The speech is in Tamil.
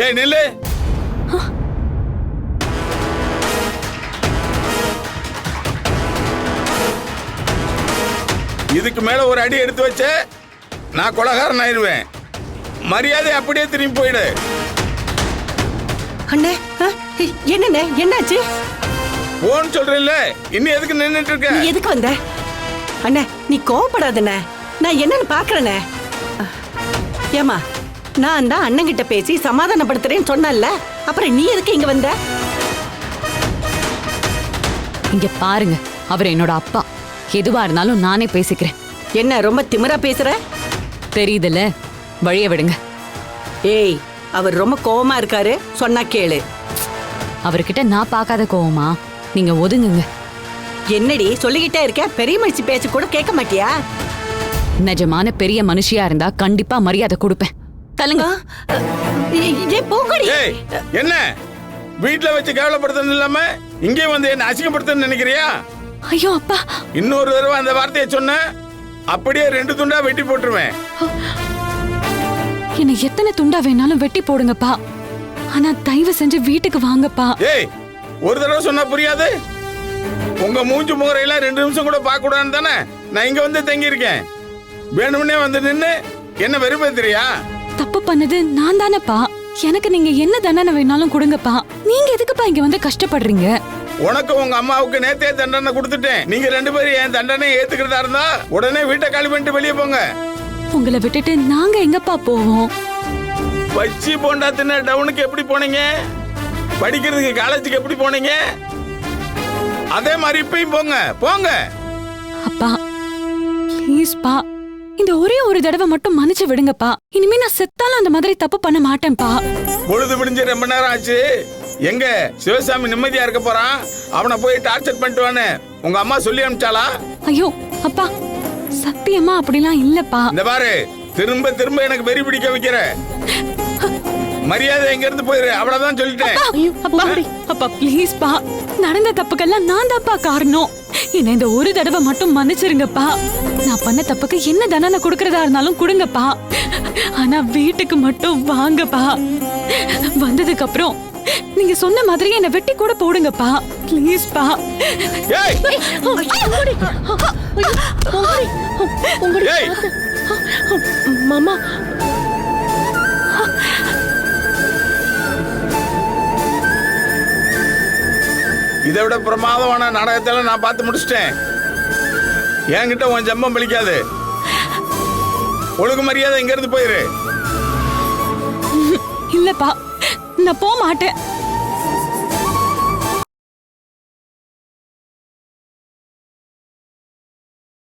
ஏய் நில்லு. இதுக்கு மேல ஒரு அடி எடுத்து வச்ச நான் கொலகாரன் ஆயிருவேன். மரியாதை அப்படியே திரும்பி போயிடு. அண்ணே என்னண்ணே என்னாச்சு? போன்னு சொல்றேன்ல, இன்னும் எதுக்கு நின்னுட்டு இருக்க? நீ எதுக்கு வந்த? அண்ணே நீ கோவப்படாதண்ணே, நான் என்னன்னு பாக்குறேனே. ஏமா நான் தான் அண்ணன் கிட்ட பேசி சமாதானப்படுத்துறேன்னு சொன்னல, அப்புறம் நீ எதுக்கு இங்க வந்த? இங்க பாருங்க, அவர் என்னோட அப்பா. எதுவா இருந்தாலும் நானே பேசிக்கிறேன். என்ன ரொம்ப திமிரா பேசுற? தெரியுதுல்ல, வழிய விடுங்க. ஏய் அவர் ரொம்ப கோவமா இருக்காரு, சொன்னா கேளு. அவர்கிட்ட நான் பார்க்காத கோவமா? நீங்க ஒதுங்குங்க. என்னடி சொல்லிக்கிட்டே இருக்க, பெரிய மனுஷி பேச்சு கூட கேட்க மாட்டியா? நிஜமான பெரிய மனுஷியா இருந்தா கண்டிப்பா மரியாதை கொடுப்பேன். தள்ளுங்க. போங்கடி. ஏய் என்ன வீட்டுல வச்சு கேவலப்படுத்தணும் இல்லாம இங்கே வந்து என்ன அசிங்கப்படுத்தணும்னு நினைக்கிறியா? ஐயோ அப்பா, இன்னொரு தடவை அந்த வார்த்தையை சொன்ன அப்படியே 2 துண்டா வெட்டி போட்டுருவேன். என்ன எத்தனை துண்டா வேணாலும் வெட்டி போடுங்கப்பா, ஆனா தயவு செஞ்சு வீட்டுக்கு வாங்கப்பா. ஏய் ஒரு தடவை சொன்னா புரியாது? உங்க மூஞ்சி முகரையில 2 நிமிஷம் கூட பார்க்க கூடாதுன்னு தானே நான் இங்க வந்து தங்கி இருக்கேன். வேணும்னே வந்து நின்னு என்ன வெறுப்பேத்துறியா? தப்பு பண்ணது நான் தானேப்பா. எனக்கு நீங்க என்ன தண்டனை வேணாலும் கொடுங்கப்பா. நீங்க எதுக்குப்பா இங்க வந்து கஷ்டப்படுறீங்க? உனக்கு உங்க அம்மாவுக்கு நேத்தே தண்டனை கொடுத்துட்டேன். நீங்க 2 பேரும் என் தண்டனை ஏத்துக்கிறதா இருந்தா உடனே வீட்டை காலி பண்ணிட்டு வெளியே போங்க. உங்களை விட்டுட்டு நாங்க எங்கப்பா போவோம்? வச்சி போண்டா தின்ன டவுனுக்கு எப்படி போனீங்க? படிக்கிறதுக்கு காலேஜுக்கு எப்படி போனீங்க? அதே மாதிரி இப்பயும் போங்க போங்க. அப்பா ப்ளீஸ்ப்பா, இந்த ஒரே ஒரு தடவை மட்டும் மன்னிச்சு விடுங்கப்பா. இனிமே நான் செத்தாலும் அந்த மாதிரி தப்பு பண்ண மாட்டேன்ப்பா. பொழுது விடிஞ்சு ரொம்ப நேரம் ஆச்சு. எங்க சிவசாமி நிம்மதியா இருக்க போறான், அவனை போய் டார்ச்சர் பண்ணிட்டு வான்னு உங்க அம்மா சொல்லி அனுப்பிச்சாளா? ஐயோ அப்பா, சத்தியமா அப்படிலாம் இல்லப்பா. இந்த பாரு, திரும்ப திரும்ப எனக்கு வெறி பிடிக்க வைக்கிற. மரியாதை எங்க இருந்து போயிரு, அவ்வளவுதான் சொல்லிட்டேன். அப்பா ப்ளீஸ்ப்பா, நடந்த தப்புக்கெல்லாம் நான் தான்ப்பா காரணம். என்ன இந்த ஒரு தடவை மட்டும் மன்னிச்சிருங்கப்பா. நான் பண்ண தப்புக்கு என்ன தண்டனை கொடுக்கறதா இருந்தாலும் கொடுங்கப்பா, ஆனா வீட்டுக்கு மட்டும் வாங்கப்பா. வந்ததுக்கு அப்புறம் நீங்க சொன்ன மாதிரி என்ன வெட்டி கூட போடுங்கப்பா, ப்ளீஸ்ப்பா. மாமா இதை விட பிரமாதமான நாடகத்தெல்லாம் நான் பார்த்து முடிச்சிட்டேன். என்கிட்ட உன் ஜம்பம் பலிக்காது. ஒழுங்கு மரியாதை இங்க இருந்து போயிரு. இல்லப்பா, நான் போக மாட்டேன்.